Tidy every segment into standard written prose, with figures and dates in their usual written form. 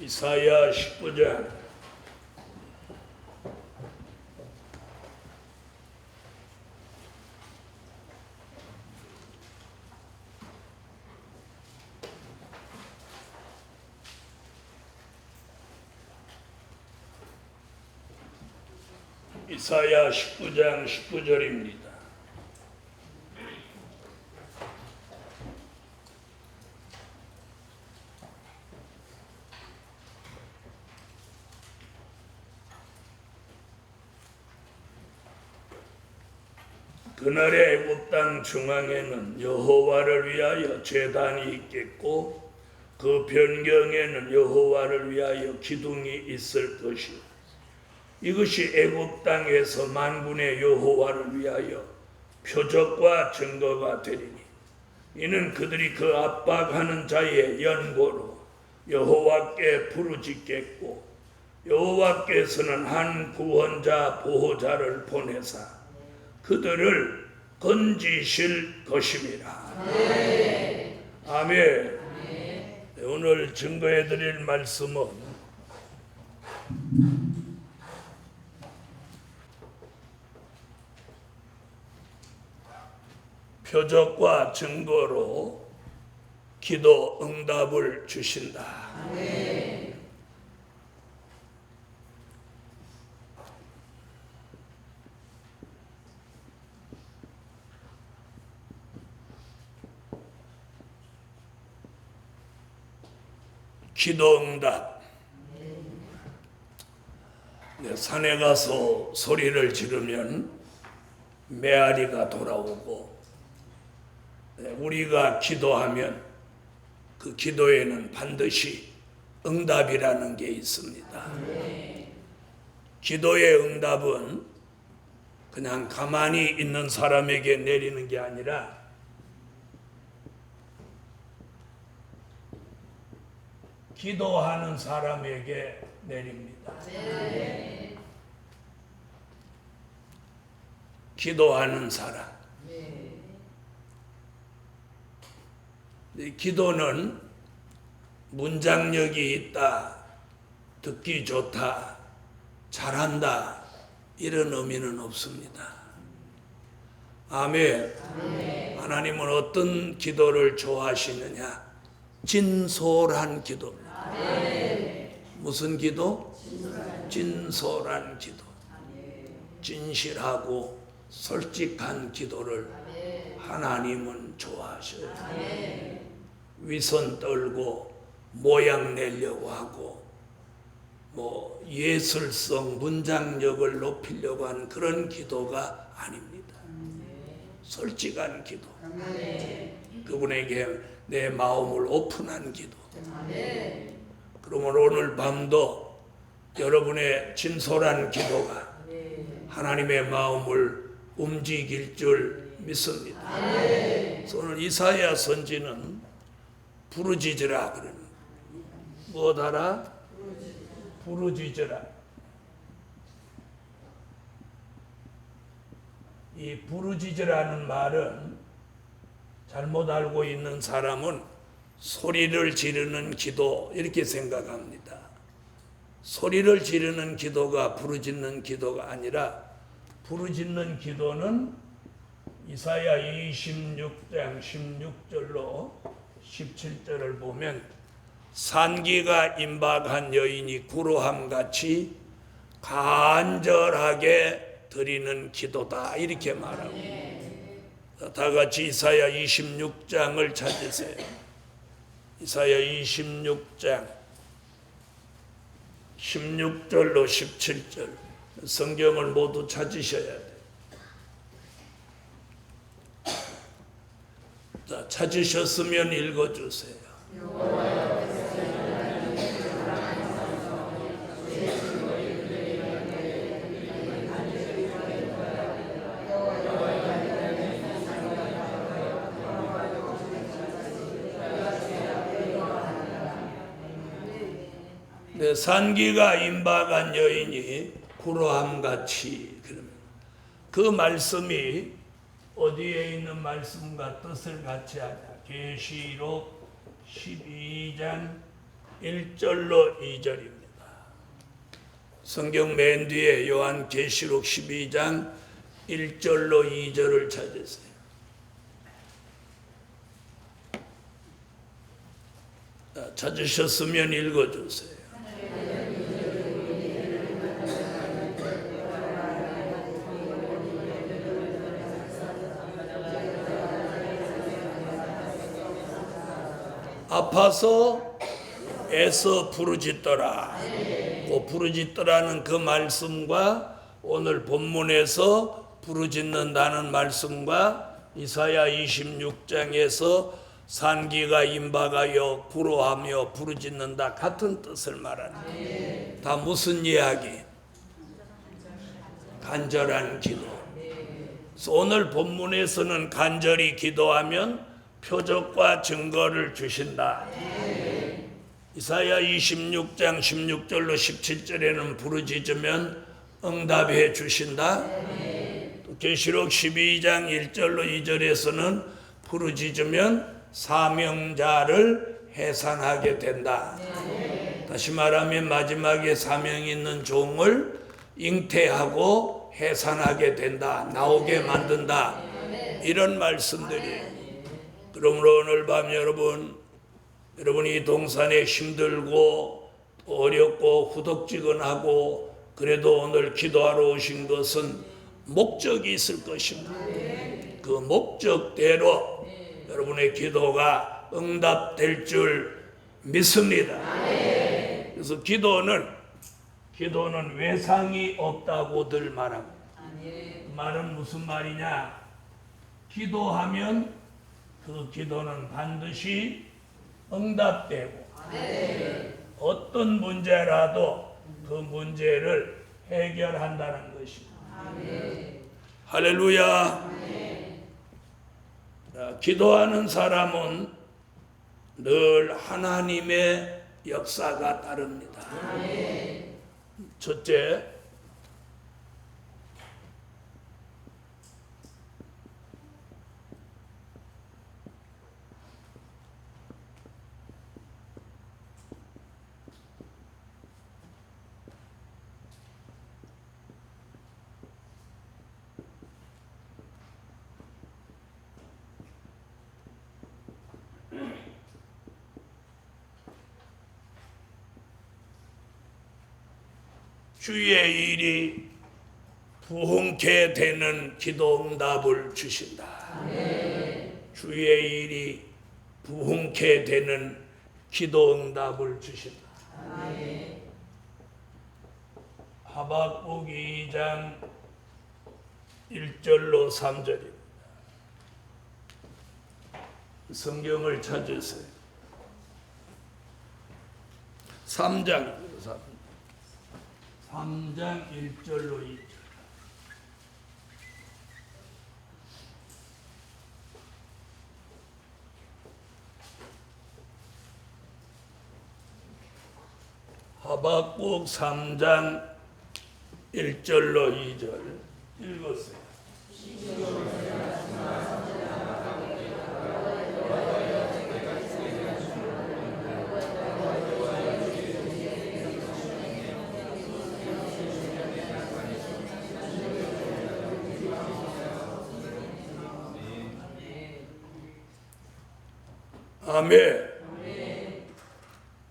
이사야 19장 이사야 19장 19절입니다. 그날의 애굽 땅 중앙에는 여호와를 위하여 제단이 있겠고 그 변경에는 여호와를 위하여 기둥이 있을 것이요 이것이 애굽 땅에서 만군의 여호와를 위하여 표적과 증거가 되리니 이는 그들이 그 압박하는 자의 연고로 여호와께 부르짖겠고 여호와께서는 한 구원자 보호자를 보내사 그들을 건지실 것임이라. 네. 아멘. 네. 오늘 증거해 드릴 말씀은 표적과 증거로 기도 응답을 주신다. 네. 기도응답. 산에 가서 소리를 지르면 메아리가 돌아오고 우리가 기도하면 그 기도에는 반드시 응답이라는 게 있습니다. 기도의 응답은 그냥 가만히 있는 사람에게 내리는 게 아니라 기도하는 사람에게 내립니다. 네. 기도하는 사람. 네. 기도는 문장력이 있다, 듣기 좋다, 잘한다 이런 의미는 없습니다. 아멘. 아멘. 하나님은 어떤 기도를 좋아하시느냐? 진솔한 기도. 무슨 기도? 진솔한 기도. 진실하고 솔직한 기도를 하나님은 좋아하셔요. 위선 떨고 모양 내려고 하고 뭐 예술성 문장력을 높이려고 하는 그런 기도가 아닙니다. 솔직한 기도. 그분에게 내 마음을 오픈한 기도. 그러면 오늘 밤도 여러분의 진솔한 기도가 하나님의 마음을 움직일 줄 믿습니다. 그래서 오늘 이사야 선지는 부르짖으라 그러는 뭐하라? 부르짖으라. 이 부르짖으라는 말은 잘못 알고 있는 사람은 소리를 지르는 기도 이렇게 생각합니다. 소리를 지르는 기도가 부르짖는 기도가 아니라 부르짖는 기도는 이사야 26장 16절로 17절을 보면 산기가 임박한 여인이 구로함같이 간절하게 드리는 기도다 이렇게 말하고 다 같이 이사야 26장을 찾으세요. 이사야 26장 16절로 17절 성경을 모두 찾으셔야 돼요. 자, 찾으셨으면 읽어주세요. 산기가 임박한 여인이 구로함같이 그 말씀이 어디에 있는 말씀과 뜻을 같이 하자. 계시록 12장 1절로 2절입니다. 성경 맨 뒤에 요한계시록 12장 1절로 2절을 찾으세요. 찾으셨으면 읽어주세요. 아파서 애써 부르짖더라. 그 부르짖더라는 그 말씀과 오늘 본문에서 부르짖는다는 말씀과 이사야 26장에서 산기가 임박하여 구로하며 부르짖는다 같은 뜻을 말하는. 다 무슨 이야기? 간절한 기도. 그래서 오늘 본문에서는 간절히 기도하면 표적과 증거를 주신다. 이사야 26장 16절로 17절에는 부르짖으면 응답해 주신다. 또 계시록 12장 1절로 2절에서는 부르짖으면 사명자를 해산하게 된다. 다시 말하면 마지막에 사명 있는 종을 잉태하고 해산하게 된다. 나오게 만든다. 이런 말씀들이. 그러므로 오늘 밤 여러분이 동산에 힘들고 어렵고 후덕지근하고 그래도 오늘 기도하러 오신 것은 목적이 있을 것입니다. 그 목적대로 여러분의 기도가 응답될 줄 믿습니다. 그래서 기도는 외상이 없다고들 말합니다. 그 말은 무슨 말이냐? 기도하면 그 기도는 반드시 응답되고 어떤 문제라도 그 문제를 해결한다는 것입니다. 할렐루야. 기도하는 사람은 늘 하나님의 역사가 따릅니다. 첫째, 주의 일이 부흥케 되는 기도 응답을 주신다. 주의 일이 부흥케 되는 기도 응답을 주신다. 하박국 2장 1절로 3절입니다. 성경을 찾으세요. 3장 1절로 2절. 하박국 3장 1절로 2절 읽었어요. 아멘.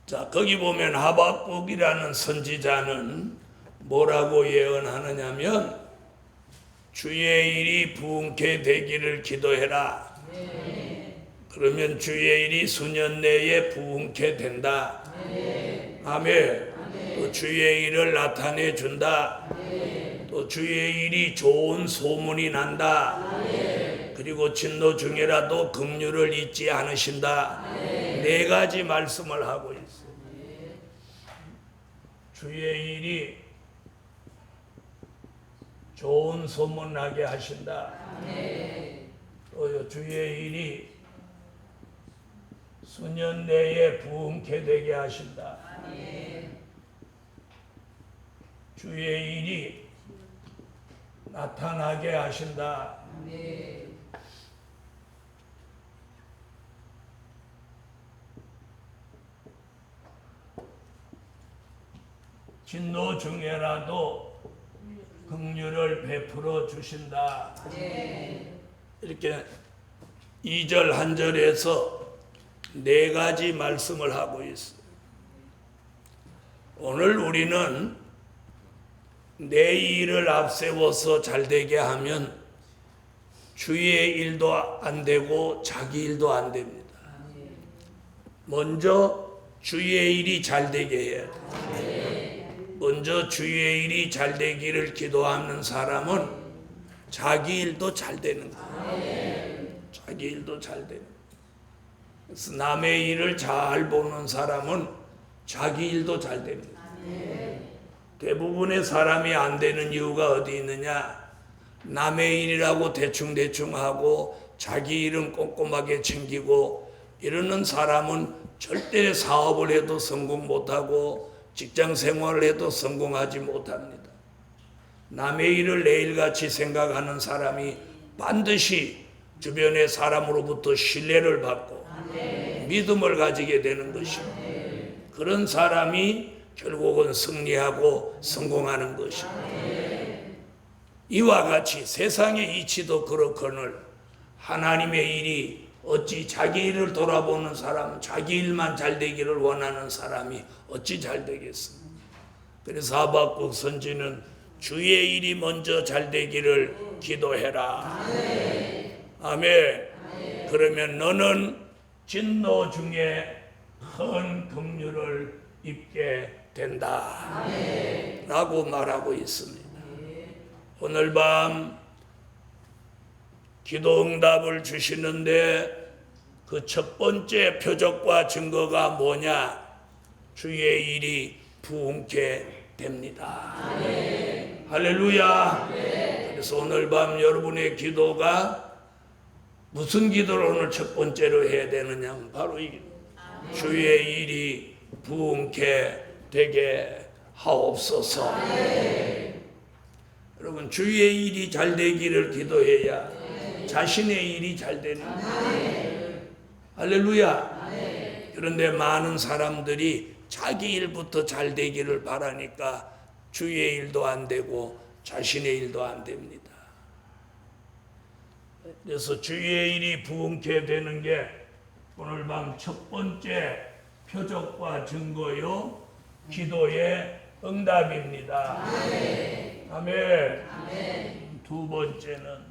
자, 거기 보면 하박국이라는 선지자는 뭐라고 예언하느냐면 주의 일이 부흥케 되기를 기도해라. 그러면 주의 일이 수년 내에 부흥케 된다. 아멘. 또 주의 일을 나타내 준다. 또 주의 일이 좋은 소문이 난다. 그리고 진노 중에라도 긍휼을 잊지 않으신다. 네 가지 말씀을 하고 있어요. 주의 일이 좋은 소문 나게 하신다. 또 주의 일이 수년 내에 부흥케 되게 하신다. 주의 일이 나타나게 하신다. 진노 중에라도 긍휼을 베풀어 주신다. 이렇게 2절 한 절에서 4가지 말씀을 하고 있어요. 오늘 우리는 내 일을 앞세워서 잘되게 하면 주의 일도 안 되고 자기 일도 안 됩니다. 먼저 주의 일이 잘되게 해야 돼요. 먼저 주의 일이 잘되기를 기도하는 사람은 자기 일도 잘 되는 거예요. 자기 일도 잘 되는 거예요. 그래서 남의 일을 잘 보는 사람은 자기 일도 잘 됩니다. 대부분의 사람이 안 되는 이유가 어디 있느냐? 남의 일이라고 대충대충 하고 자기 일은 꼼꼼하게 챙기고 이러는 사람은 절대 사업을 해도 성공 못하고 직장 생활을 해도 성공하지 못합니다. 남의 일을 내 일같이 생각하는 사람이 반드시 주변의 사람으로부터 신뢰를 받고 믿음을 가지게 되는 것입니다. 그런 사람이 결국은 승리하고 성공하는 것입니다. 이와 같이 세상의 이치도 그렇거늘 하나님의 일이 어찌 자기 일을 돌아보는 사람, 자기 일만 잘 되기를 원하는 사람이 어찌 잘 되겠습니까? 그래서 하박국 선지는 주의 일이 먼저 잘 되기를 기도해라. 아멘. 그러면 너는 진노 중에 큰 긍휼을 입게 된다. 라고 말하고 있습니다. 오늘 밤 기도 응답을 주시는데 그 첫 번째 표적과 증거가 뭐냐? 주의 일이 부응케 됩니다. 할렐루야. 그래서 오늘 밤 여러분의 기도가 무슨 기도를 오늘 첫 번째로 해야 되느냐? 바로 이 주의 일이 부응케 되게 하옵소서. 여러분, 주의 일이 잘 되기를 기도해야 자신의 일이 잘 되는 거예요. 할렐루야. 그런데 많은 사람들이 자기 일부터 잘 되기를 바라니까 주의 일도 안 되고 자신의 일도 안 됩니다. 그래서 주의 일이 부응케 되는 게 오늘 밤 첫 번째 표적과 증거요, 기도의 응답입니다. 아멘. 두 번째는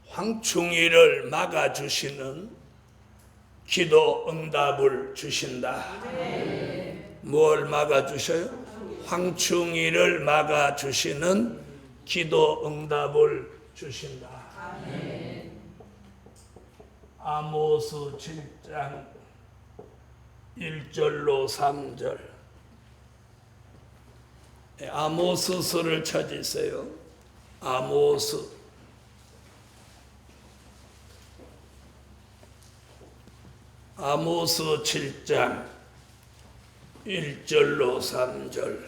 황충이를 막아주시는 기도 응답을 주신다. 뭘 막아주셔요? 황충이를 막아주시는 기도 응답을 주신다. 아모스 7장 1절로 3절. 아모스서를 찾으세요. 아모스 아모스 7장 1절로 3절.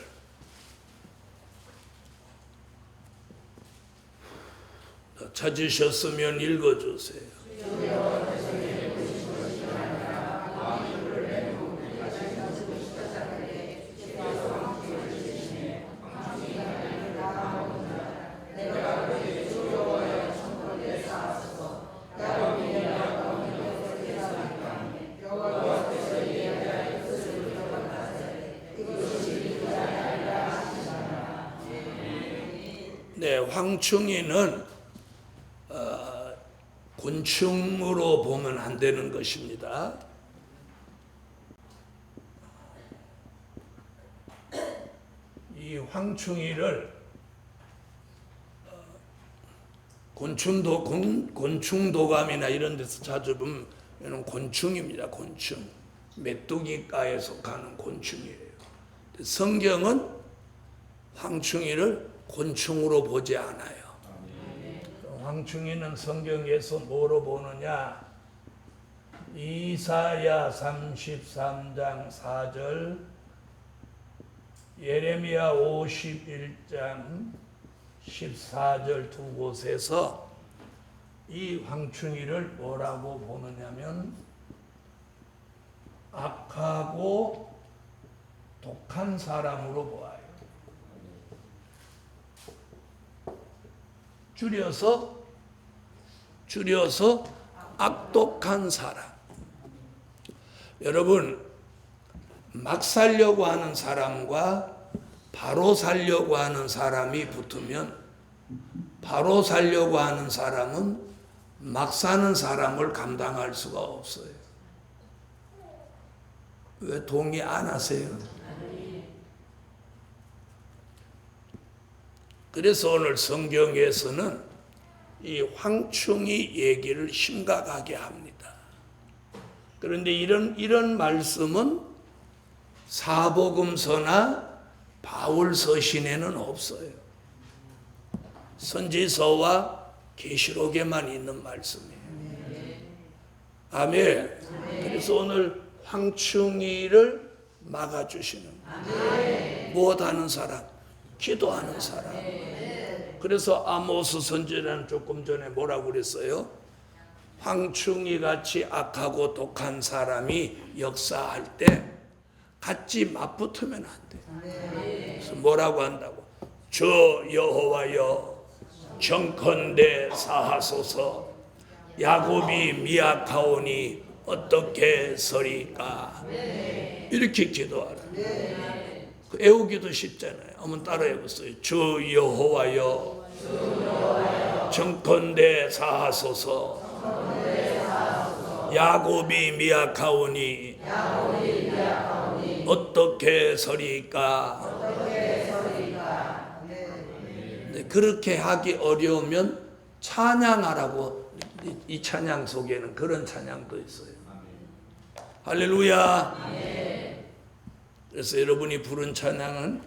찾으셨으면 읽어주세요. 네, 황충이는 곤충으로 보면 안 되는 것입니다. 이 황충이를 곤충도감이나 이런 데서 자주 보면 곤충입니다. 곤충. 메뚜기과에 속하는 곤충이에요. 성경은 황충이를 곤충으로 보지 않아요. 황충이는 성경에서 뭐로 보느냐? 이사야 33장 4절, 예레미야 51장 14절 두 곳에서 이 황충이를 뭐라고 보느냐면 악하고 독한 사람으로 보아요. 줄여서 악독한 사람. 여러분, 막 살려고 하는 사람과 바로 살려고 하는 사람이 붙으면 바로 살려고 하는 사람은 막 사는 사람을 감당할 수가 없어요. 왜 동의 안 하세요? 그래서 오늘 성경에서는 이 황충이 얘기를 심각하게 합니다. 그런데 이런 말씀은 사복음서나 바울 서신에는 없어요. 선지서와 계시록에만 있는 말씀이에요. 아멘. 그래서 오늘 황충이를 막아주시는 거예요. 무엇하는 사람? 기도하는 사람. 그래서 아모스 선지자는 조금 전에 뭐라고 그랬어요? 황충이 같이 악하고 독한 사람이 역사할 때 같이 맞붙으면 안 돼. 그래서 뭐라고 한다고? 주 여호와여 정컨대 사하소서. 야곱이 미약하오니 어떻게 서리까? 이렇게 기도하라. 애우기도 쉽잖아요. 한번 따라해보세요. 주 여호와여 정컨대 사하소서. 야곱이 미약하오니 어떻게 서리까? 네, 그렇게 하기 어려우면 찬양하라고. 이 찬양 속에는 그런 찬양도 있어요. 할렐루야. 그래서 여러분이 부른 찬양은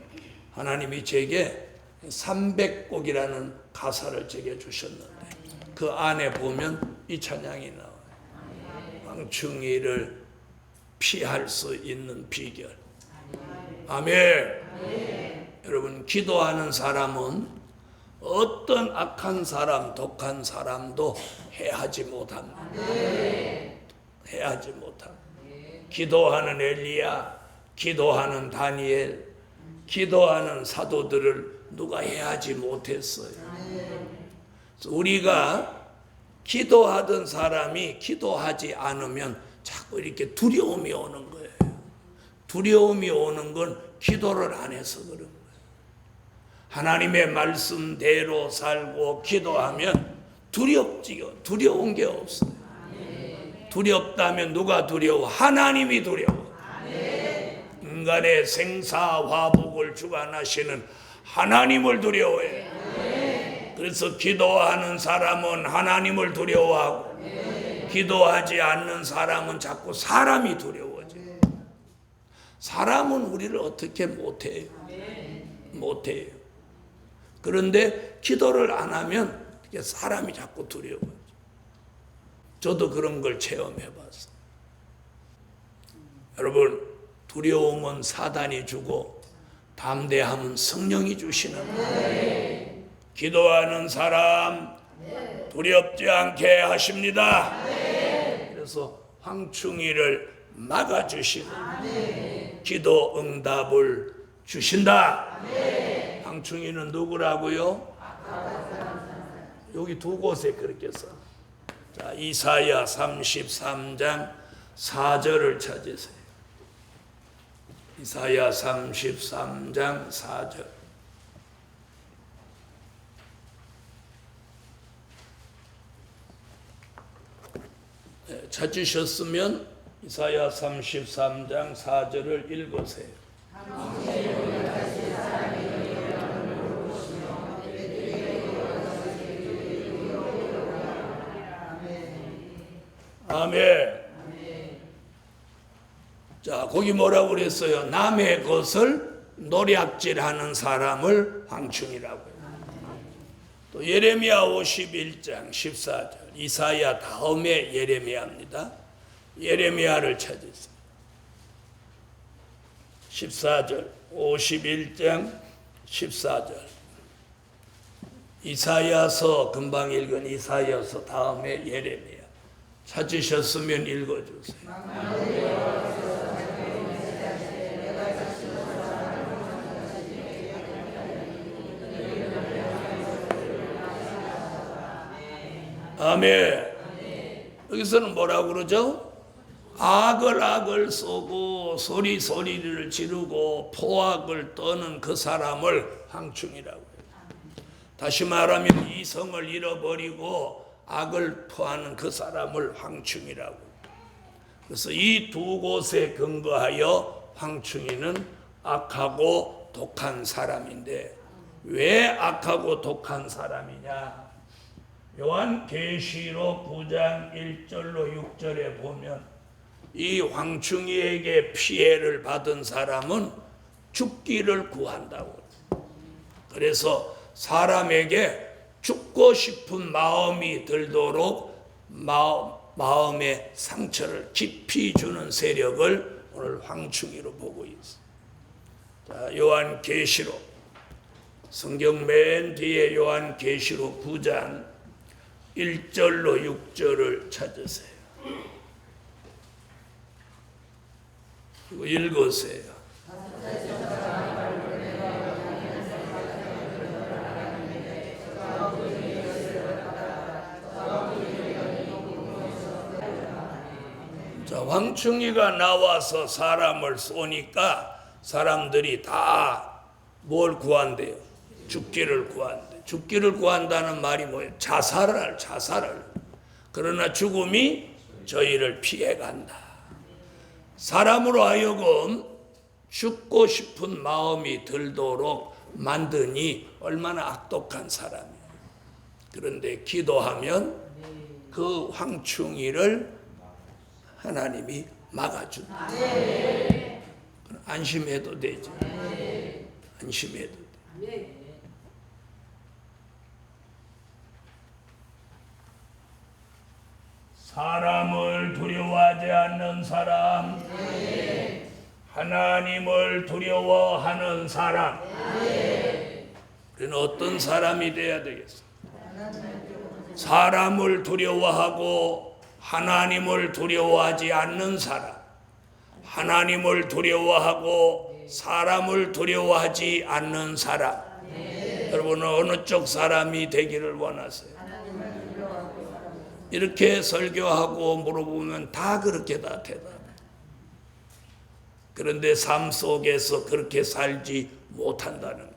하나님이 제게 300곡이라는 가사를 제게 주셨는데 그 안에 보면 이 찬양이 나와요. 황충이를 피할 수 있는 비결. 아멘. 여러분, 기도하는 사람은 어떤 악한 사람, 독한 사람도 해하지 못합니다. 해하지 못합니다. 기도하는 엘리야, 기도하는 다니엘, 기도하는 사도들을 누가 해하지 못했어요. 우리가 기도하던 사람이 기도하지 않으면 자꾸 이렇게 두려움이 오는 거예요. 두려움이 오는 건 기도를 안 해서 그런 거예요. 하나님의 말씀대로 살고 기도하면 두렵지요. 두려운 게 없어요. 두렵다면 누가 두려워? 하나님이 두려워. 인간의 생사화복을 주관하시는 하나님을 두려워해. 그래서 기도하는 사람은 하나님을 두려워하고 기도하지 않는 사람은 자꾸 사람이 두려워져요. 사람은 우리를 어떻게 못해요? 못해요. 그런데 기도를 안 하면 사람이 자꾸 두려워져요. 저도 그런 걸 체험해봤어요. 여러분, 두려움은 사단이 주고 담대함은 성령이 주시는 거예요. 기도하는 사람 두렵지 않게 하십니다. 그래서 황충이를 막아주시는 기도 응답을 주신다. 황충이는 누구라고요? 여기 두 곳에 그렇게 써. 자, 이사야 33장 4절을 찾으세요. 이사야 33장 4절. 네, 찾으셨으면 이사야 33장 4절을 읽으세요. 아멘. 자, 거기 뭐라고 그랬어요? 남의 것을 노략질하는 사람을 황충이라고 해요. 또 또 예레미야 51장 14절, 이사야 다음에 예레미야입니다. 예레미야를 찾으세요. 14절, 51장 14절. 이사야서, 금방 읽은 이사야서 다음에 예레미야. 찾으셨으면 읽어주세요. 아멘. 여기서는 뭐라고 그러죠? 악을 쏘고 소리를 지르고 포악을 떠는 그 사람을 황충이라고 해요. 다시 말하면 이성을 잃어버리고 악을 포하는 그 사람을 황충이라고 해요. 그래서 이 두 곳에 근거하여 황충이는 악하고 독한 사람인데, 왜 악하고 독한 사람이냐? 요한계시록 9장 1절로 6절에 보면 이 황충이에게 피해를 받은 사람은 죽기를 구한다고. 그래서 사람에게 죽고 싶은 마음이 들도록 마음의 상처를 깊이 주는 세력을 오늘 황충이로 보고 있습니다. 자, 요한계시록, 성경 맨 뒤에 요한계시록 9장 1절로 6절을 찾으세요. 그리고 읽으세요. 자, 황충이가 나와서 사람을 쏘니까 사람들이 다 뭘 구한대요? 죽기를 구한대. 죽기를 구한다는 말이 뭐예요? 자살을. 그러나 죽음이 저희를 피해간다. 사람으로 하여금 죽고 싶은 마음이 들도록 만드니 얼마나 악독한 사람이에요. 그런데 기도하면 그 황충이를 하나님이 막아준다. 안심해도 되죠. 안심해도 돼. 사람을 두려워하지 않는 사람, 하나님을 두려워하는 사람. 우리는 어떤 사람이 돼야 되겠어? 사람을 두려워하고 하나님을 두려워하지 않는 사람, 하나님을 두려워하고 사람을 두려워하지 않는 사람. 여러분은 어느 쪽 사람이 되기를 원하세요? 이렇게 설교하고 물어보면 다 그렇게 다 대답해요. 그런데 삶 속에서 그렇게 살지 못한다는 거예요.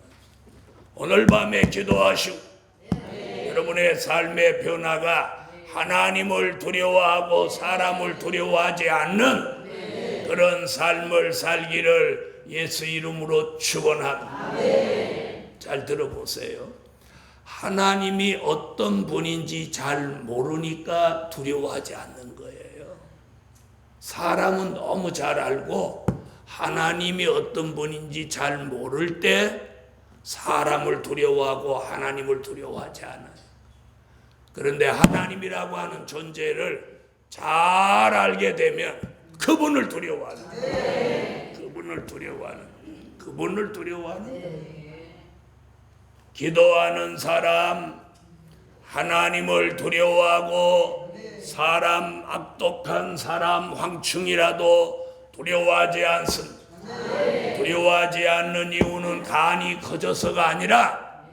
오늘 밤에 기도하시고 여러분의 삶의 변화가 하나님을 두려워하고 사람을 두려워하지 않는 그런 삶을 살기를 예수 이름으로 축원합니다. 잘 들어보세요. 하나님이 어떤 분인지 잘 모르니까 두려워하지 않는 거예요. 사람은 너무 잘 알고 하나님이 어떤 분인지 잘 모를 때 사람을 두려워하고 하나님을 두려워하지 않아요. 그런데 하나님이라고 하는 존재를 잘 알게 되면 그분을 두려워하는, 그분을 두려워하는 기도하는 사람, 하나님을 두려워하고 사람, 악독한 사람, 황충이라도 두려워하지 않습니다. 두려워하지 않는 이유는 간이 커져서가 아니라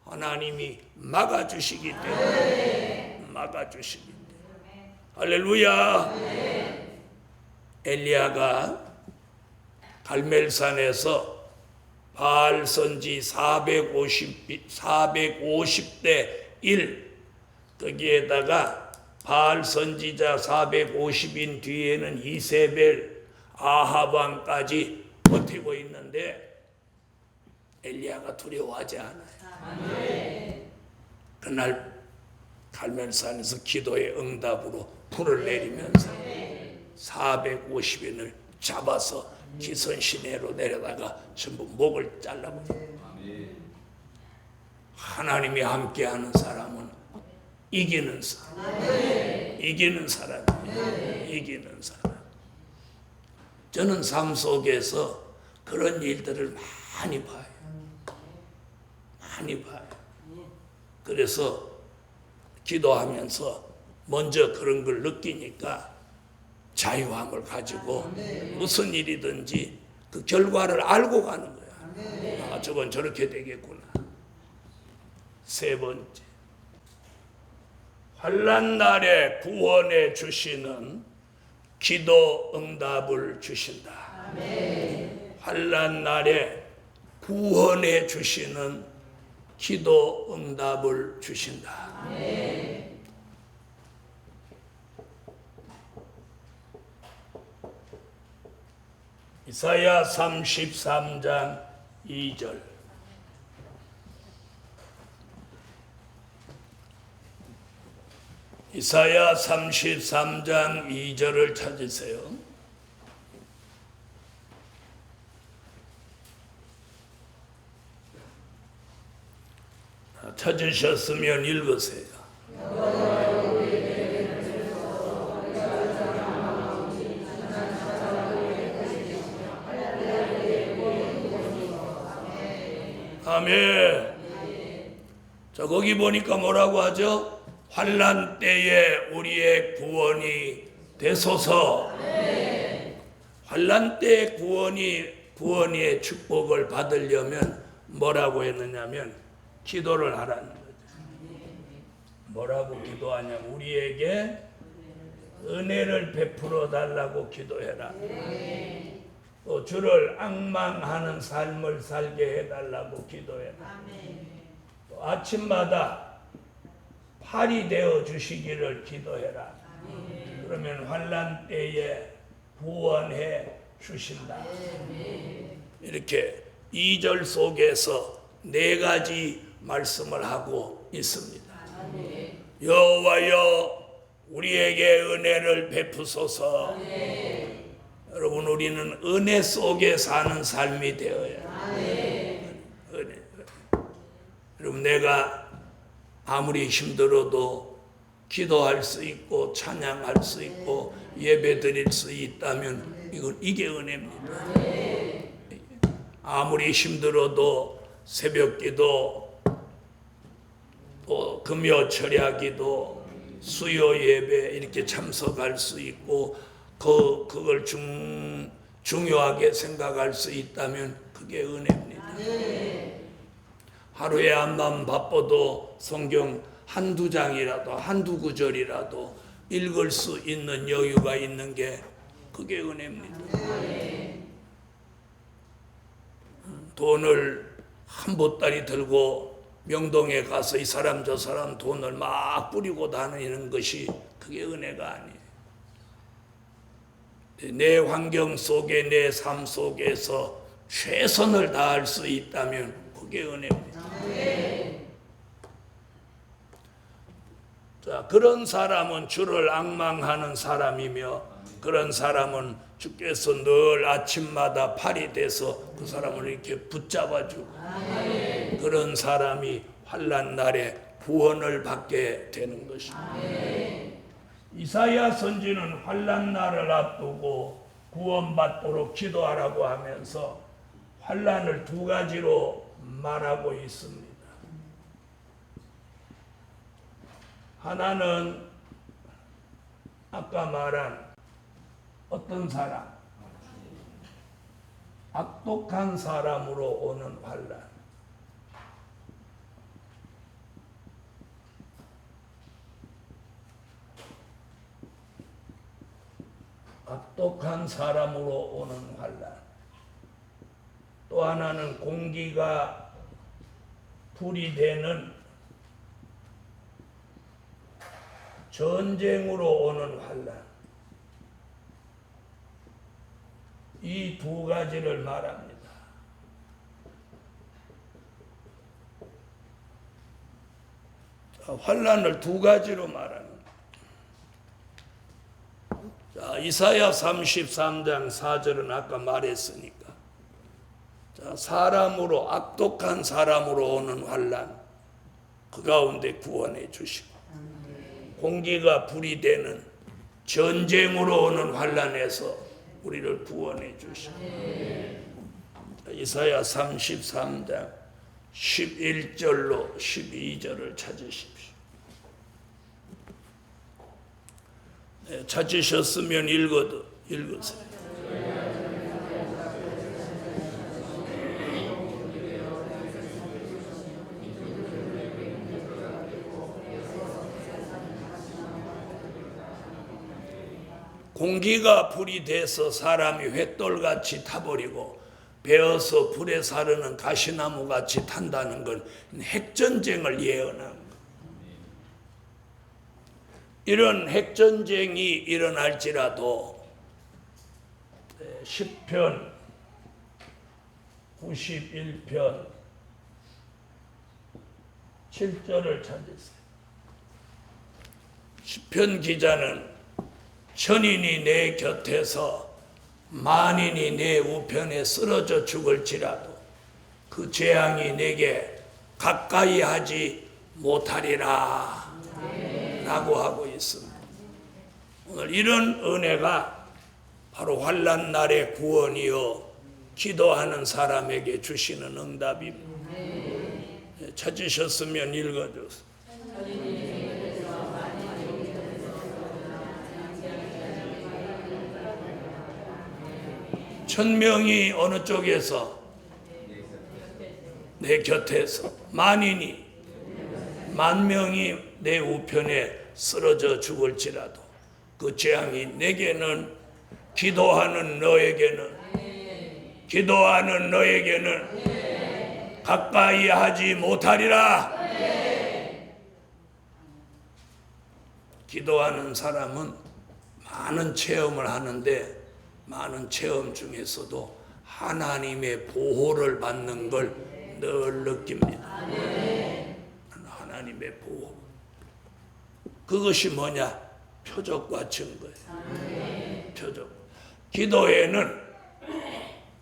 하나님이 막아주시기 때문에. 할렐루야. 엘리야가 갈멜산에서 바알 선지 450대 1, 거기에다가 바알 선지자 450인 뒤에는 이세벨, 아합 왕까지 버티고 있는데 엘리야가 두려워하지 않아요. 그날 갈멜산에서 기도의 응답으로 불을 내리면서 450인을 잡아서 기선 시내로 내려다가 전부 목을 잘라버려요. 하나님이 함께하는 사람은 이기는 사람. 이기는 사람이에요. 이기는 사람. 저는 삶 속에서 그런 일들을 많이 봐요. 많이 봐요. 그래서 기도하면서 먼저 그런 걸 느끼니까 자유함을 가지고 무슨 일이든지 그 결과를 알고 가는 거야. 아, 저건 저렇게 되겠구나. 세 번째, 환난 날에 구원해 주시는 기도 응답을 주신다. 환난 날에 구원해 주시는 기도 응답을 주신다. 이사야 33장 2절. 이사야 33장 2절을 찾으세요. 찾으셨으면 읽으세요. 아멘. 자, 거기 보니까 뭐라고 하죠? 환난 때에 우리의 구원이 되소서. 환난 때 구원의 축복을 받으려면 뭐라고 했느냐면 기도를 하라는 거죠. 뭐라고 기도하냐면 우리에게 은혜를 베풀어 달라고 기도해라. 또 주를 앙망하는 삶을 살게 해달라고 기도해라. 또 아침마다 팔이 되어 주시기를 기도해라. 그러면 환난 때에 구원해 주신다. 이렇게 2절 속에서 4가지 말씀을 하고 있습니다. 여호와여 우리에게 은혜를 베푸소서. 여러분, 우리는 은혜 속에 사는 삶이 되어야 해요. 은혜. 여러분, 내가 아무리 힘들어도 기도할 수 있고 찬양할 수 있고 예배 드릴 수 있다면 이게 은혜입니다. 아무리 힘들어도 새벽기도 또 금요 철야기도 수요 예배 이렇게 참석할 수 있고 그걸 중요하게 생각할 수 있다면 그게 은혜입니다. 하루에 암만 바빠도 성경 한두 장이라도 한두 구절이라도 읽을 수 있는 여유가 있는 게 그게 은혜입니다. 돈을 한 보따리 들고 명동에 가서 이 사람 저 사람 돈을 막 뿌리고 다니는 것이 그게 은혜가 아니에요. 내 환경 속에 내 삶 속에서 최선을 다할 수 있다면 그게 은혜입니다. 자, 그런 사람은 주를 앙망하는 사람이며 그런 사람은 주께서 늘 아침마다 팔이 돼서 그 사람을 이렇게 붙잡아주고 그런 사람이 환난 날에 구원을 받게 되는 것입니다. 이사야 선지는 환난 날을 앞두고 구원받도록 기도하라고 하면서 환난을 2가지로 말하고 있습니다. 하나는 아까 말한 어떤 사람, 악독한 사람으로 오는 환난. 악독한 사람으로 오는 환난. 또 하나는 공기가 불이 되는 전쟁으로 오는 환난. 이 2가지를 말합니다. 환난을 2가지로 말합니다. 자, 이사야 33장 4절은 아까 말했으니까. 자, 악독한 사람으로 오는 환난. 그 가운데 구원해 주시고, 공기가 불이 되는 전쟁으로 오는 환난에서 우리를 구원해 주시고, 이사야 33장 11절로 12절을 찾으십시오. 네, 찾으셨으면 읽으세요. 공기가 불이 돼서 사람이 횃돌같이 타버리고 베어서 불에 사르는 가시나무같이 탄다는 건 핵전쟁을 예언한 거예요. 이런 핵전쟁이 일어날지라도 시편 91편 7절을 찾으세요. 시편 기자는 천인이 내 곁에서 만인이 내 우편에 쓰러져 죽을지라도 그 재앙이 내게 가까이 하지 못하리라 라고 하고 있습니다. 오늘 이런 은혜가 바로 환난 날의 구원이요 기도하는 사람에게 주시는 응답입니다. 찾으셨으면 읽어주세요. 천명이 어느 쪽에서? 내 곁에서. 만인이, 만명이 내 우편에 쓰러져 죽을지라도 그 재앙이 내게는, 기도하는 너에게는 가까이 하지 못하리라. 기도하는 사람은 많은 체험을 하는데 많은 체험 중에서도 하나님의 보호를 받는 걸 늘 느낍니다. 하나님의 보호. 그것이 뭐냐? 표적과 증거예요. 표적.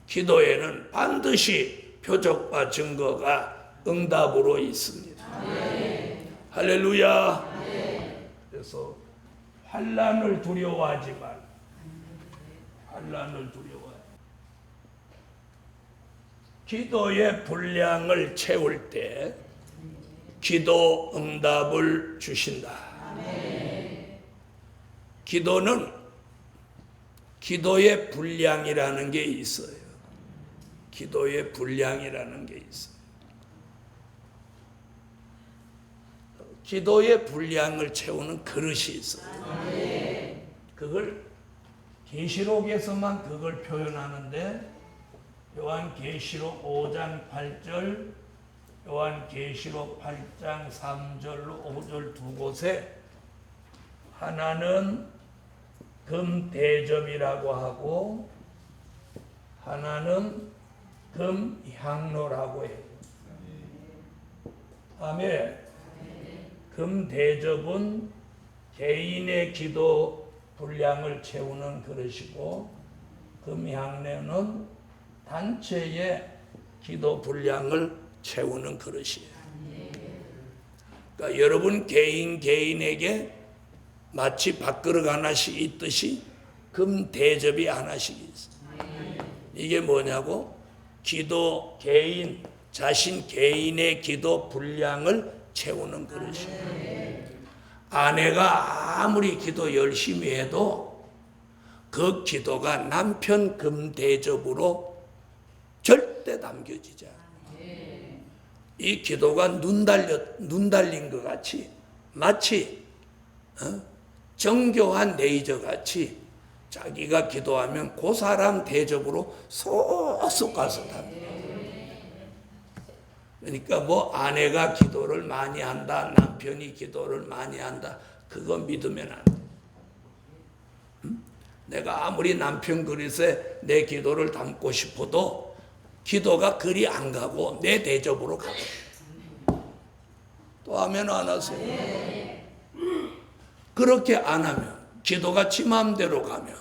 기도에는 반드시 표적과 증거가 응답으로 있습니다. 할렐루야. 그래서 환난을 두려워하지 말고, 환난을 두려워해. 기도의 분량을 채울 때 기도 응답을 주신다. 기도는 기도의 분량이라는 게 있어요. 기도의 분량이라는 게 있어요. 기도의 분량을 채우는 그릇이 있어요. 그걸 계시록에서만 그걸 표현하는데 요한계시록 5장 8절, 요한계시록 8장 3절로 5절 두 곳에 하나는 금대접이라고 하고 하나는 금향로라고 해요. 아멘. 금대접은 개인의 기도 분량을 채우는 그릇이고 금향로는 단체의 기도 분량을 채우는 그릇이에요. 그러니까 여러분 개인에게 마치 밥그릇 하나씩 있듯이 금대접이 하나씩 있어요. 이게 뭐냐고? 자신 개인의 기도 분량을 채우는 그릇이에요. 아내가 아무리 기도 열심히 해도 그 기도가 남편 금대접으로 절대 담겨지지 않아요. 이 기도가 눈 달린 것 같이 마치 정교한 레이저 같이 자기가 기도하면 그 사람 대접으로 쏙쏙 가서 담겨요. 그러니까 뭐 아내가 기도를 많이 한다, 남편이 기도를 많이 한다, 그거 믿으면 안 돼. 내가 아무리 남편 그릇에 내 기도를 담고 싶어도 기도가 그리 안 가고 내 대접으로 가고. 또 아멘 안 하세요? 그렇게 안 하면, 기도가 지 마음대로 가면,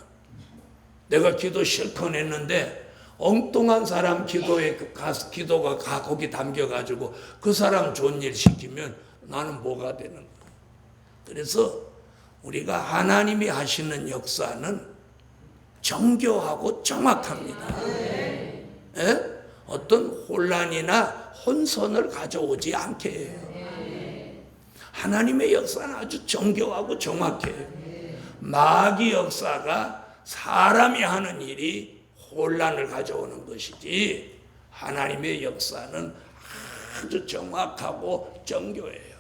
내가 기도 실컷 했는데 엉뚱한 사람 기도가 거기 담겨가지고 그 사람 좋은 일 시키면 나는 뭐가 되는 거야? 그래서 우리가 하나님이 하시는 역사는 정교하고 정확합니다. 예? 어떤 혼란이나 혼선을 가져오지 않게 해요. 하나님의 역사는 아주 정교하고 정확해요. 마귀 역사가 사람이 하는 일이 혼란을 가져오는 것이지, 하나님의 역사는 아주 정확하고 정교해요.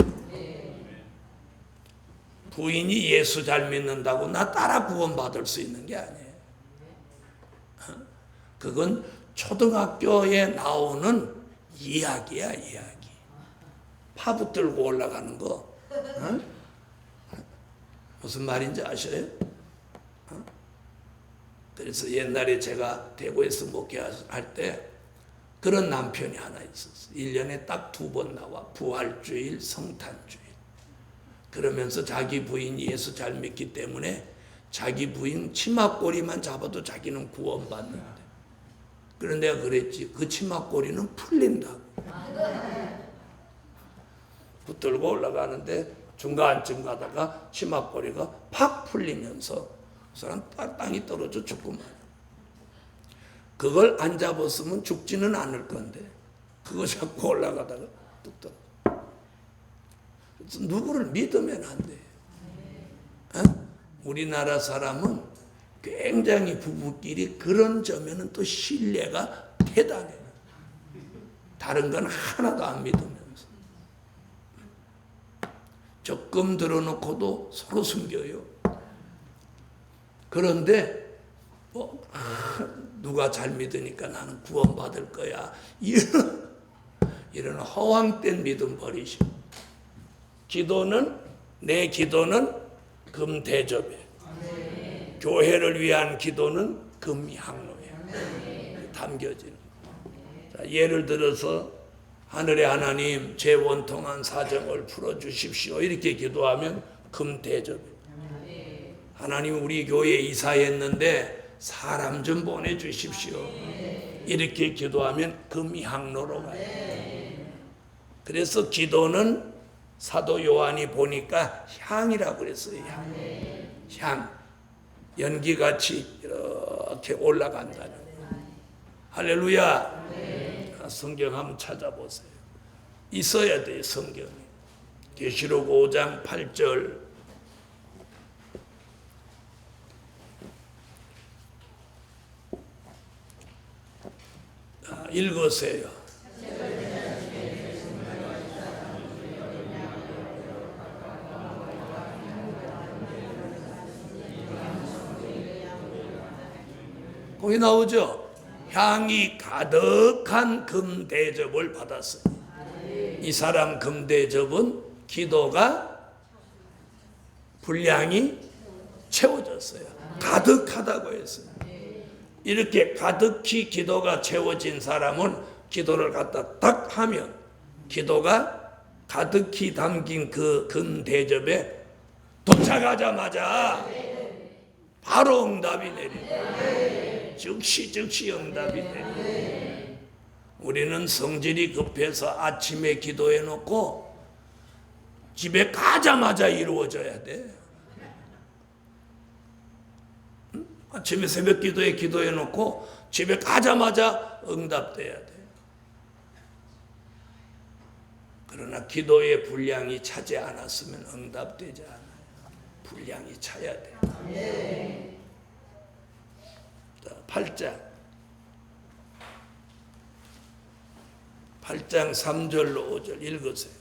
부인이 예수 잘 믿는다고 나 따라 구원받을 수 있는 게 아니에요. 그건 초등학교에 나오는 이야기야, 이야기. 파 붙들고 올라가는 거. 무슨 말인지 아셔요? 그래서 옛날에 제가 대구에서 목회할 때 그런 남편이 하나 있었어요. 1년에 딱 2번 나와. 부활주일, 성탄주일. 그러면서 자기 부인이 예수 잘 믿기 때문에 자기 부인 치마꼬리만 잡아도 자기는 구원받는데. 그런데 내가 그랬지. 그 치마꼬리는 풀린다고. 붙들고 올라가는데 중간쯤 가다가 치마꼬리가 팍 풀리면서 그 사람 땅이 떨어져 죽구만. 그걸 안 잡았으면 죽지는 않을 건데 그거 잡고 올라가다가 뚝 떨어져. 그래서 누구를 믿으면 안 돼. 우리나라 사람은 굉장히 부부끼리 그런 점에는 또 신뢰가 대단해. 다른 건 하나도 안 믿으면서 적금 들어놓고도 서로 숨겨요. 그런데 누가 잘 믿으니까 나는 구원받을 거야, 이런 허황된 믿음 버리시오. 내 기도는 금대접에, 교회를 위한 기도는 금향로에 담겨지는. 자, 예를 들어서 하늘의 하나님 제 원통한 사정을 풀어주십시오 이렇게 기도하면 금대접에, 하나님 우리 교회에 이사했는데 사람 좀 보내주십시오 이렇게 기도하면 금향로로 가요. 그래서 기도는 사도 요한이 보니까 향이라고 그랬어요. 향. 연기같이 이렇게 올라간다는 거예요. 할렐루야. 성경 한번 찾아보세요. 있어야 돼요, 성경이. 계시록 5장 8절. 읽으세요. 거기 나오죠. 향이 가득한 금대접을 받았어요. 이 사람 금대접은 기도가 분량이 채워졌어요. 가득하다고 했어요. 이렇게 가득히 기도가 채워진 사람은 기도를 갖다 딱 하면 기도가 가득히 담긴 그 금대접에 도착하자마자 바로 응답이 내린다. 즉시 응답이 내린다. 우리는 성질이 급해서 아침에 기도해 놓고 집에 가자마자 이루어져야 돼. 아침에 새벽 기도에 기도해 놓고 집에 가자마자 응답돼야 돼. 그러나 기도의 분량이 차지 않았으면 응답되지 않아요. 분량이 차야 돼. 자, 8장 3절로 5절 읽으세요.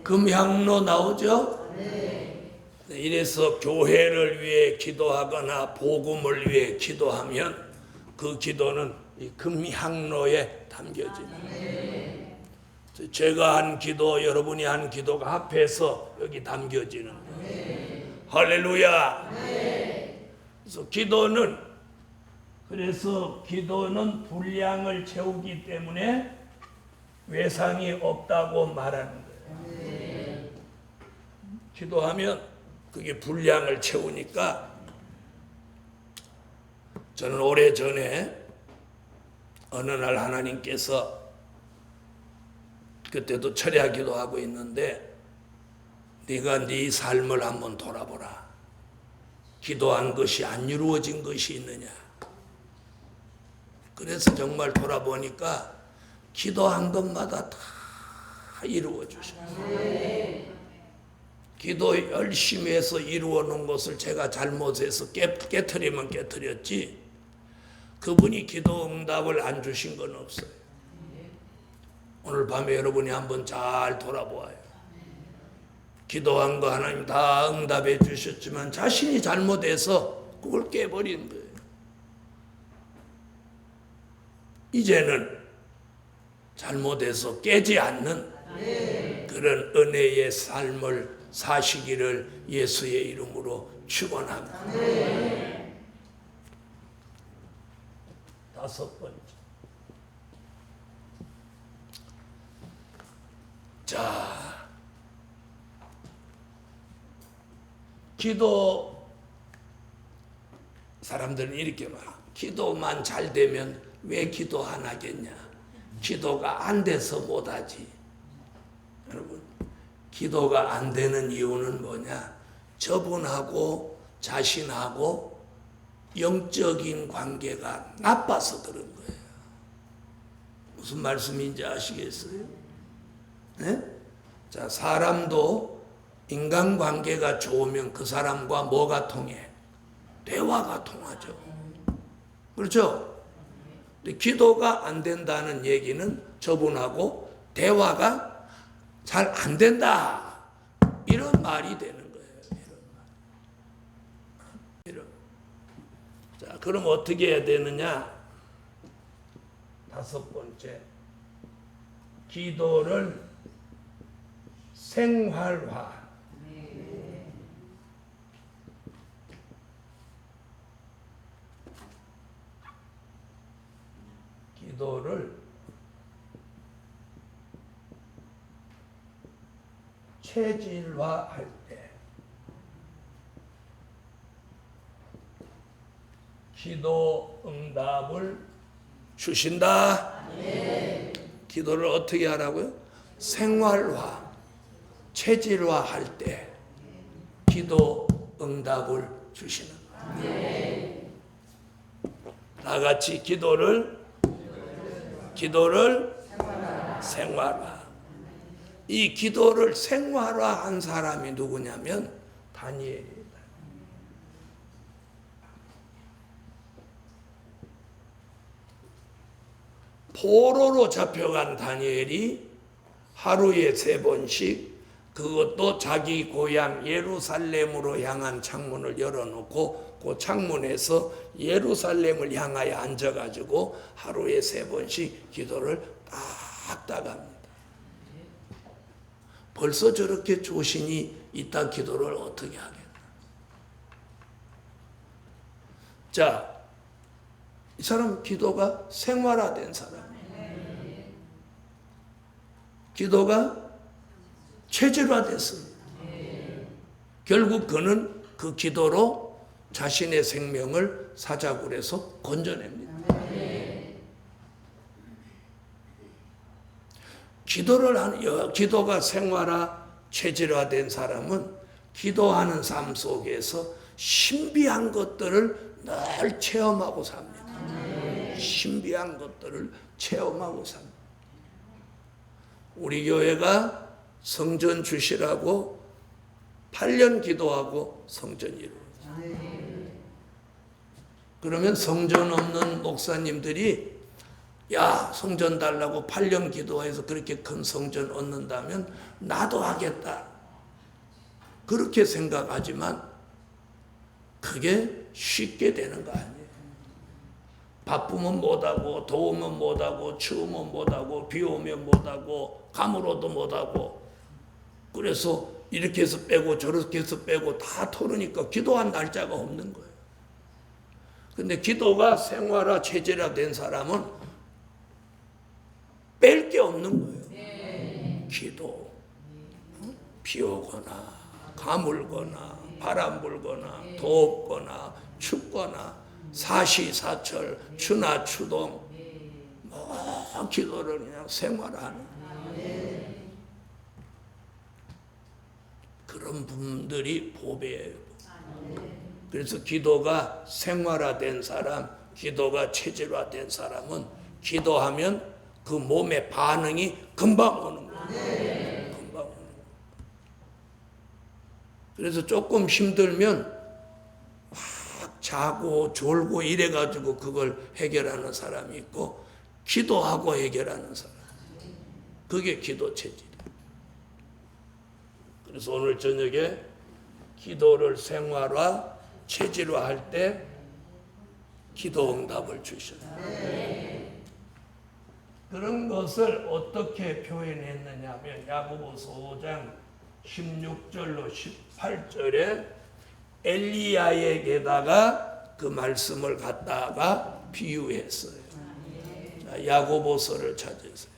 금향로 나오죠? 이래서 교회를 위해 기도하거나 복음을 위해 기도하면 그 기도는 이 금향로에 담겨지는. 제가 한 기도, 여러분이 한 기도가 합해서 여기 담겨지는 거예요. 할렐루야. 그래서 기도는 그래서 기도는 분량을 채우기 때문에 외상이 없다고 말하는 거예요. 기도하면 그게 분량을 채우니까 저는 오래전에 어느 날 하나님께서 그때도 철야 기도하고 있는데 네가 네 삶을 한번 돌아보라. 기도한 것이 안 이루어진 것이 있느냐. 그래서 정말 돌아보니까 기도한 것마다 다 이루어 주셨어요. 기도 열심히 해서 이루어 놓은 것을 제가 잘못해서 깨트리면 깨트렸지 그분이 기도 응답을 안 주신 건 없어요. 오늘 밤에 여러분이 한번 잘 돌아보아요. 기도한 거 하나님 다 응답해 주셨지만 자신이 잘못해서 그걸 깨버린 거예요. 이제는 잘못해서 깨지 않는 그런 은혜의 삶을 사시기를 예수의 이름으로 축원합니다. 다섯 번째. 자, 기도 사람들은 이렇게 말해요. 기도만 잘 되면 왜 기도 안 하겠냐? 기도가 안 돼서 못 하지. 여러분, 기도가 안 되는 이유는 뭐냐? 저분하고 자신하고 영적인 관계가 나빠서 그런 거예요. 무슨 말씀인지 아시겠어요? 네? 자, 사람도 인간관계가 좋으면 그 사람과 뭐가 통해? 대화가 통하죠. 그렇죠? 근데 기도가 안 된다는 얘기는 저분하고 대화가 잘 안 된다. 이런 말이 되는 거예요. 이런. 자, 그럼 어떻게 해야 되느냐? 다섯 번째. 기도를 생활화. 기도를 체질화할 때 기도 응답을 주신다. 네. 기도를 어떻게 하라고요? 생활화, 체질화할 때 기도 응답을 주시는 거예요. 네. 다 같이 기도를 생활화. 이 기도를 생활화한 사람이 누구냐면 다니엘입니다. 포로로 잡혀간 다니엘이 하루에 3번씩 그것도 자기 고향 예루살렘으로 향한 창문을 열어놓고 그 창문에서 예루살렘을 향하여 앉아가지고 하루에 3번씩 기도를 딱딱 합니다. 벌써 저렇게 조신이 있다 기도를 어떻게 하겠나. 자, 이 사람 기도가 생활화된 사람이에요. 기도가 체질화됐습니다. 결국 그는 그 기도로 자신의 생명을 사자굴에서 건져냅니다. 기도가 생활화, 체질화된 사람은 기도하는 삶 속에서 신비한 것들을 늘 체험하고 삽니다. 신비한 것들을 체험하고 삽니다. 우리 교회가 성전 주시라고 8년 기도하고 성전 이루어져요. 그러면 성전 없는 목사님들이 야, 성전 달라고 8년 기도해서 그렇게 큰 성전 얻는다면 나도 하겠다. 그렇게 생각하지만 그게 쉽게 되는 거 아니에요. 바쁘면 못하고, 더우면 못하고, 추우면 못하고, 비 오면 못하고, 감으로도 못하고. 그래서 이렇게 해서 빼고 저렇게 해서 빼고 다 토르니까 기도한 날짜가 없는 거예요. 근데 기도가 생활화, 체질화 된 사람은 뺄 게 없는 거예요. 기도. 비 오거나 가물거나 바람 불거나 덥거나 춥거나 사시사철 추나 추동 뭐 기도를 그냥 생활하는 그런 분들이 보배예요. 그래서 기도가 생활화된 사람, 기도가 체질화된 사람은 기도하면 그 몸의 반응이 금방 오는 거예요. 금방 오는 거예요. 그래서 조금 힘들면 막 자고 졸고 이래가지고 그걸 해결하는 사람이 있고, 기도하고 해결하는 사람. 그게 기도 체질. 그래서 오늘 저녁에 기도를 생활화, 체질화할 때 기도 응답을 주셨어요. 그런 것을 어떻게 표현했느냐 하면 야고보서 5장 16절로 18절에 엘리야에게다가 그 말씀을 갖다가 비유했어요. 자, 야고보서를 찾으세요.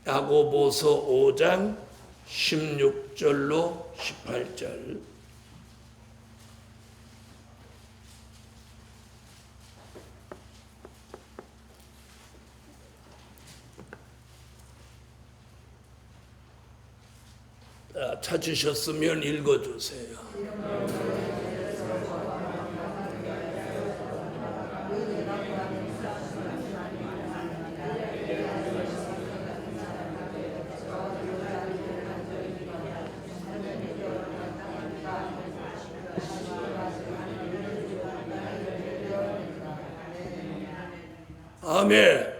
야고보서 5장 16절로 18절. 찾으셨으면 읽어주세요. 아멘.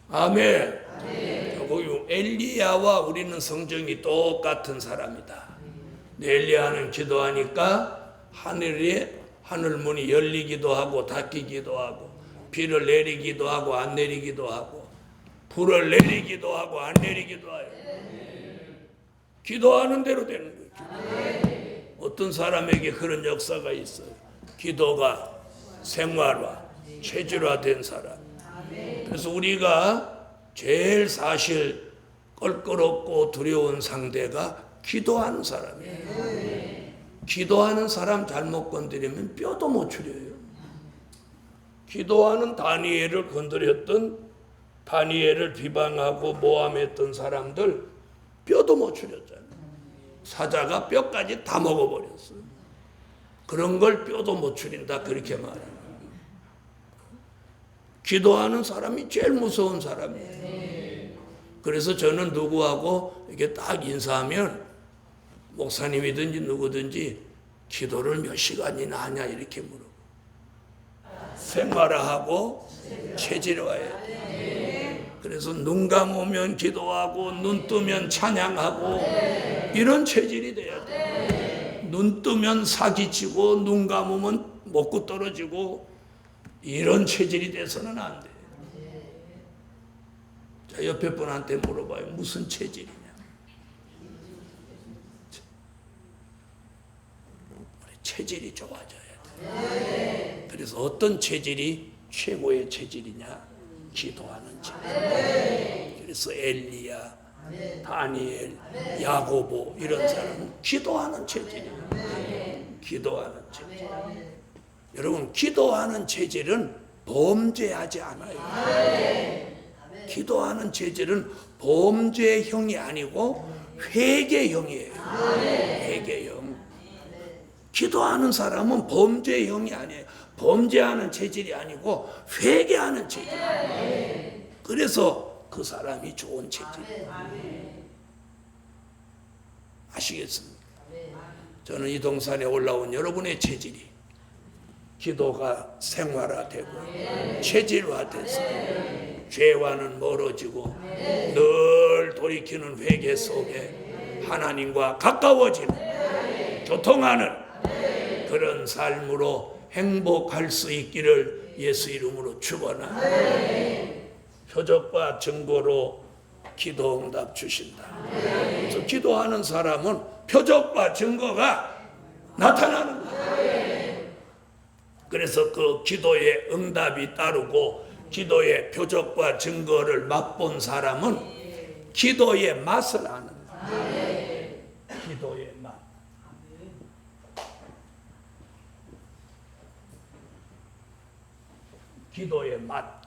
아멘. 엘리야와 우리는 성정이 똑같은 사람이다. 엘리야는 기도하니까 하늘 문이 열리기도 하고 닫히기도 하고, 비를 내리기도 하고 안 내리기도 하고, 불을 내리기도 하고 안 내리기도 하고. 기도하는 대로 되는 거죠. 어떤 사람에게 그런 역사가 있어요. 기도가 생활화, 체질화된 사람. 그래서 우리가 제일 사실 껄끄럽고 두려운 상대가 기도하는 사람이에요. 기도하는 사람 잘못 건드리면 뼈도 못 추려요. 기도하는 다니엘을 건드렸던, 다니엘을 비방하고 모함했던 사람들 뼈도 못 추렸잖아요. 사자가 뼈까지 다 먹어버렸어요. 그런 걸 뼈도 못 추린다 그렇게 말해요. 기도하는 사람이 제일 무서운 사람이에요. 그래서 저는 누구하고 이렇게 딱 인사하면, 목사님이든지 누구든지 기도를 몇 시간이나 하냐 이렇게 물어요. 생활화하고 체질화해야 돼. 그래서 눈 감으면 기도하고 눈 뜨면 찬양하고 이런 체질이 돼야 돼. 눈 뜨면 사기치고 눈 감으면 먹고 떨어지고 이런 체질이 돼서는 안 돼. 자, 옆에 분한테 물어봐요. 무슨 체질이냐? 우리 체질이 좋아져야 돼. 그래서 어떤 체질이 최고의 체질이냐? 기도하는 체질. 그래서 엘리야, 다니엘, 야고보 이런 사람은 기도하는 체질이에요. 기도하는 체질. 여러분, 기도하는 체질은 범죄하지 않아요. 기도하는 체질은 범죄형이 아니고 회개형이에요. 회개형. 기도하는 사람은 범죄형이 아니에요. 범죄하는 체질이 아니고 회개하는 체질이에요. 그래서 그 사람이 좋은 체질이에요. 아시겠습니까? 저는 이 동산에 올라온 여러분의 체질이 기도가 생활화되고 체질화돼서 죄와는 멀어지고 늘 돌이키는 회개 속에 하나님과 가까워지는, 교통하는 그런 삶으로 행복할 수 있기를 예수 이름으로 축원합니다. 표적과 증거로 기도 응답 주신다. 그래서 기도하는 사람은 표적과 증거가 나타나는 거예요. 그래서 그 기도의 응답이 따르고 기도의 표적과 증거를 맛본 사람은 기도의 맛을 아는 거예요. 기도의 맛. 기도의 맛.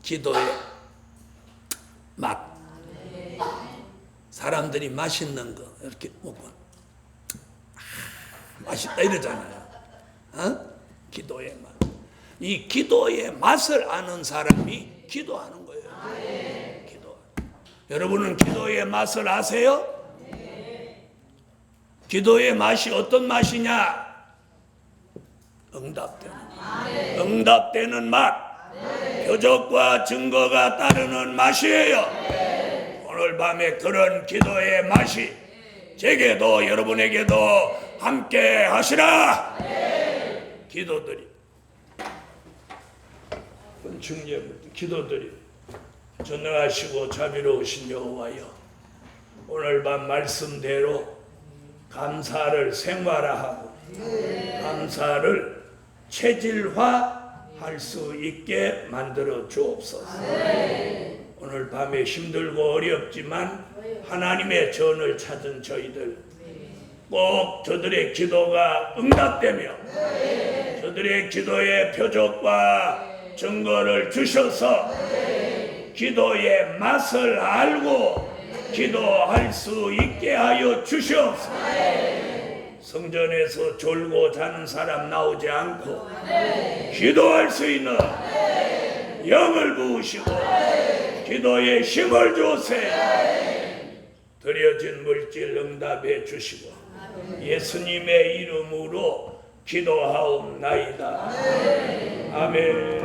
기도의 맛. 사람들이 맛있는 거 이렇게 먹고 맛있다 이러잖아요. 기도의 맛. 이 기도의 맛을 아는 사람이 기도하는 거예요. 기도. 여러분은 기도의 맛을 아세요? 기도의 맛이 어떤 맛이냐? 응답되는 맛. 표적과 증거가 따르는 맛이에요. 오늘 밤에 그런 기도의 맛이 제게도 여러분에게도 함께 하시라. 기도드리 기도드리 전능하시고 자비로우신 여호와여, 오늘 밤 말씀대로 감사를 생활화하고 감사를 체질화할 수 있게 만들어 주옵소서. 오늘 밤에 힘들고 어렵지만 하나님의 전을 찾은 저희들 꼭 저들의 기도가 응답되며 저들의 기도의 표적과 증거를 주셔서 기도의 맛을 알고 기도할 수 있게 하여 주시옵소서. 성전에서 졸고 자는 사람 나오지 않고 기도할 수 있는 영을 부으시고 기도에 힘을 주세요. 드려진 물질 응답해 주시고 예수님의 이름으로 기도하옵나이다. 아멘.